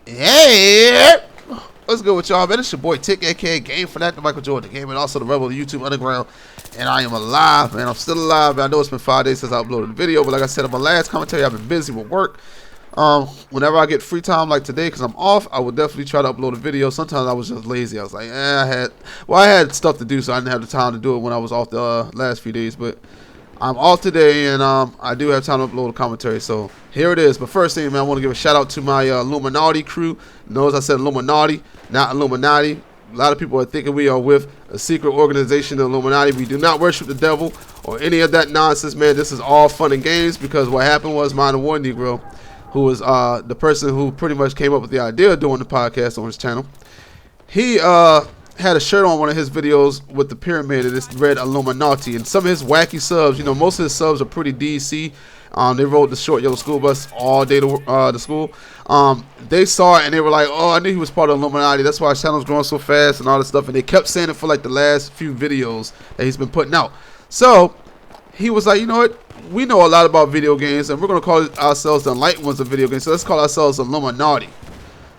Hey, what's good with y'all, man? It's your boy Tick, aka Game Fanatic, Michael Jordan, the game, and also the Rebel of the YouTube Underground. And I am alive, man. I'm still alive. I know it's been 5 days since I uploaded the video, but like I said in my last commentary, I've been busy with work. Whenever I get free time like today, because I'm off, I will definitely try to upload a video. Sometimes I was just lazy. I was like, I had stuff to do, so I didn't have the time to do it when I was off the last few days. But I'm off today, and I do have time to upload a commentary, so here it is. But first thing, man, I want to give a shout out to my Illuminati crew. Notice I said Illuminati, not Illuminati. A lot of people are thinking we are with a secret organization, the Illuminati. We do not worship the devil or any of that nonsense, man. This is all fun and games, because what happened was my Warnegro, who was the person who pretty much came up with the idea of doing the podcast on his channel, he had a shirt on one of his videos with the pyramid, and it's read Illuminati. And some of his wacky subs, you know, most of his subs are pretty DC. They rode the short yellow school bus all day to school. They saw it and they were like, oh, I knew he was part of Illuminati. That's why his channel's growing so fast and all this stuff. And they kept saying it for like the last few videos that he's been putting out. So he was like, you know what? We know a lot about video games, and we're going to call ourselves the enlightened ones of video games. So let's call ourselves Illuminati.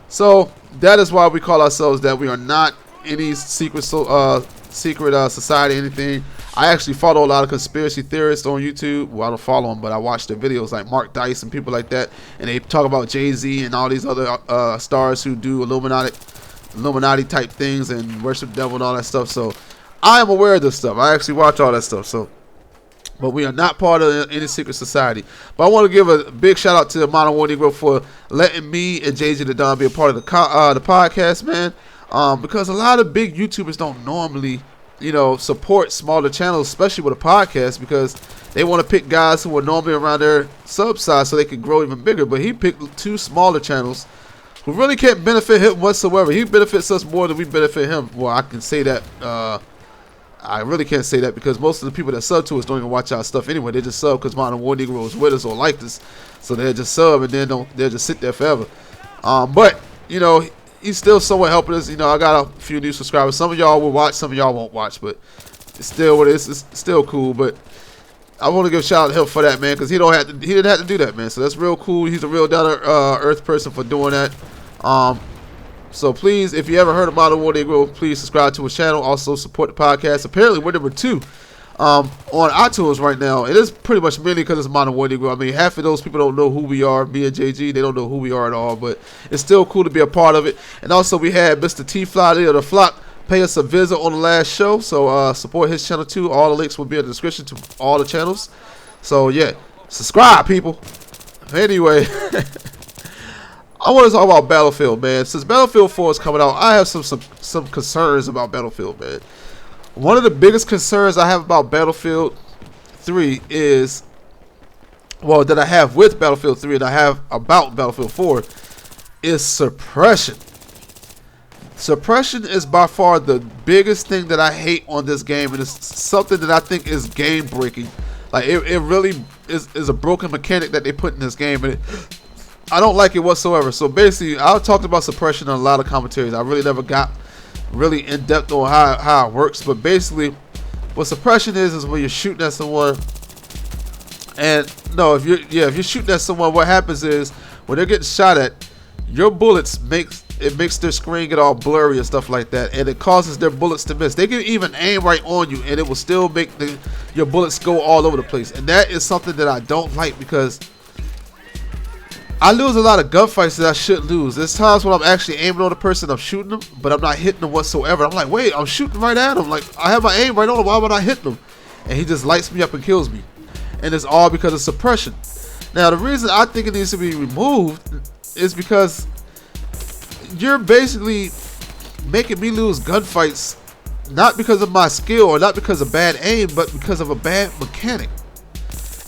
So that is why we call ourselves that. We are not any secret society, anything. I actually follow a lot of conspiracy theorists on YouTube. Well, I don't follow them, but I watch their videos, like Mark Dice and people like that, and they talk about Jay-Z and all these other stars who do Illuminati type things and worship the devil and all that stuff. So I am aware of this stuff. I actually watch all that stuff. So, but we are not part of any secret society. But I want to give a big shout out to the Modern Warnegro for letting me and Jay-Z the Don be a part of the podcast, man. Because a lot of big YouTubers don't normally, you know, support smaller channels, especially with a podcast, because they want to pick guys who are normally around their sub size so they can grow even bigger. But he picked two smaller channels who really can't benefit him whatsoever. He benefits us more than we benefit him. Well, I can say that. I really can't say that, because most of the people that sub to us don't even watch our stuff anyway. They just sub because Modern Warnegro is with us or liked us, so they'll just sub and then they'll just sit there forever. But you know, he's still somewhat helping us. You know, I got a few new subscribers. Some of y'all will watch, some of y'all won't watch, but it's still what it is. It's still cool. But I want to give a shout out to him for that, man, because he didn't have to do that, man. So that's real cool. He's a real down to earth person for doing that. So please, if you ever heard of Modern Warnegro, please subscribe to his channel. Also support the podcast. Apparently we're number 2 on iTunes right now. It is pretty much mainly because it's Modern Warnegro. I mean, half of those people don't know who we are. Me and JG, they don't know who we are at all. But it's still cool to be a part of it. And also we had Mr. T Fly of the Flock pay us a visit on the last show. So support his channel too. All the links will be in the description to all the channels. So yeah, subscribe, people. Anyway. I want to talk about Battlefield, man. Since Battlefield 4 is coming out, I have some concerns about Battlefield, man. One of the biggest concerns I have about Battlefield 3 is, well, that I have with Battlefield 3 and I have about Battlefield 4 is suppression. Suppression is by far the biggest thing that I hate on this game, and it's something that I think is game breaking. Like it really is a broken mechanic that they put in this game, and I don't like it whatsoever. So basically, I talked about suppression in a lot of commentaries. I really never got really in depth on how it works. But basically, what suppression is when you're shooting at someone. And no, if you're shooting at someone, what happens is when they're getting shot at, your bullets makes their screen get all blurry and stuff like that, and it causes their bullets to miss. They can even aim right on you, and it will still make your bullets go all over the place. And that is something that I don't like, because I lose a lot of gunfights that I shouldn't lose. There's times when I'm actually aiming on the person, I'm shooting them, but I'm not hitting them whatsoever. I'm like, wait, I'm shooting right at him. Like, I have my aim right on him. Why am I not hitting him? And he just lights me up and kills me. And it's all because of suppression. Now, the reason I think it needs to be removed is because you're basically making me lose gunfights, not because of my skill or not because of bad aim, but because of a bad mechanic.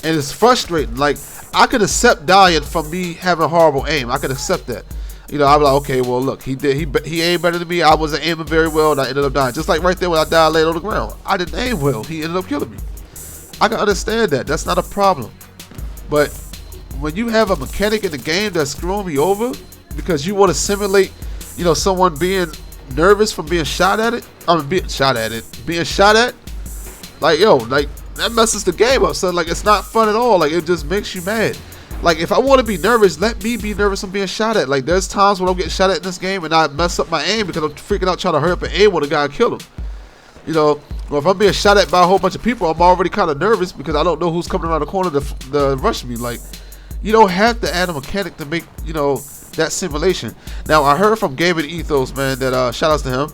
And it's frustrating. Like, I could accept dying from me having horrible aim. I could accept that. You know, I'm like, okay, well, look, he aimed better than me. I wasn't aiming very well, and I ended up dying. Just like right there when I died laid on the ground. I didn't aim well. He ended up killing me. I can understand that. That's not a problem. But when you have a mechanic in the game that's screwing me over because you want to simulate, you know, someone being nervous from being shot at it, being shot at, like, yo, like, that messes the game up, son. Like, it's not fun at all. Like, it just makes you mad. Like, if I want to be nervous, let me be nervous I'm being shot at. Like, there's times when I'm getting shot at in this game and I mess up my aim because I'm freaking out trying to hurry up and aim on a guy and kill him. You know, or if I'm being shot at by a whole bunch of people, I'm already kind of nervous because I don't know who's coming around the corner to rush me. Like, you don't have to add a mechanic to make, you know, that simulation. Now, I heard from Gaming Ethos, man, that shout outs to him.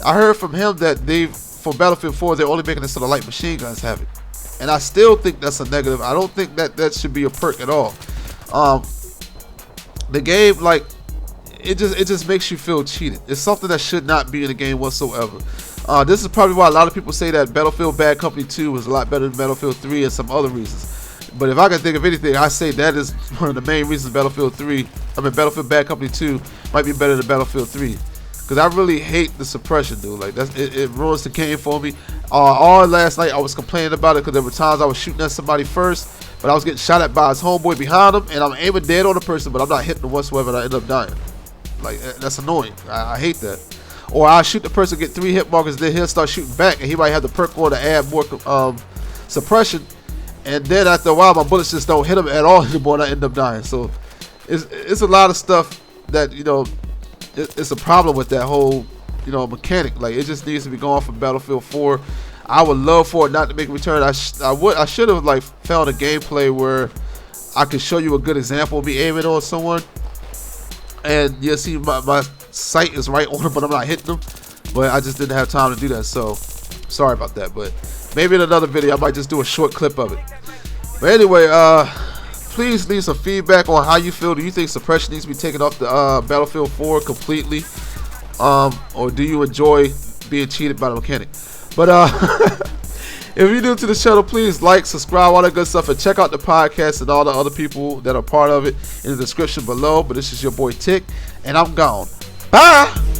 I heard from him that for Battlefield 4, they're only making it so the light machine guns have it. And I still think that's a negative. I don't think that should be a perk at all. The game, like, it just makes you feel cheated. It's something that should not be in the game whatsoever. This is probably why a lot of people say that Battlefield Bad Company 2 was a lot better than Battlefield 3 and some other reasons. But if I can think of anything, I say that is one of the main reasons Battlefield Bad Company 2 might be better than Battlefield 3. Because I really hate the suppression, dude. Like, it ruins the game for me. All last night I was complaining about it because there were times I was shooting at somebody first, but I was getting shot at by his homeboy behind him, and I'm aiming dead on the person, but I'm not hitting them whatsoever, and I end up dying. Like, that's annoying. I hate that. Or I shoot the person, get 3 hit markers, then he'll start shooting back, and he might have the perk on to add more suppression, and then after a while my bullets just don't hit him at all anymore, and I end up dying. So it's a lot of stuff that, you know, it's a problem with that whole, you know, mechanic. Like, it just needs to be gone from Battlefield 4. I would love for it not to make a return. I should have, like, found a gameplay where I could show you a good example of me aiming on someone, and you'll see my sight is right on them, but I'm not hitting them. But I just didn't have time to do that, so sorry about that. But maybe in another video I might just do a short clip of it. But anyway, please leave some feedback on how you feel. Do you think suppression needs to be taken off the Battlefield 4 completely, or do you enjoy being cheated by the mechanic? But if you're new to the channel, please like, subscribe, all that good stuff, and check out the podcast and all the other people that are part of it in the description below. But this is your boy Tick, and I'm gone. Bye.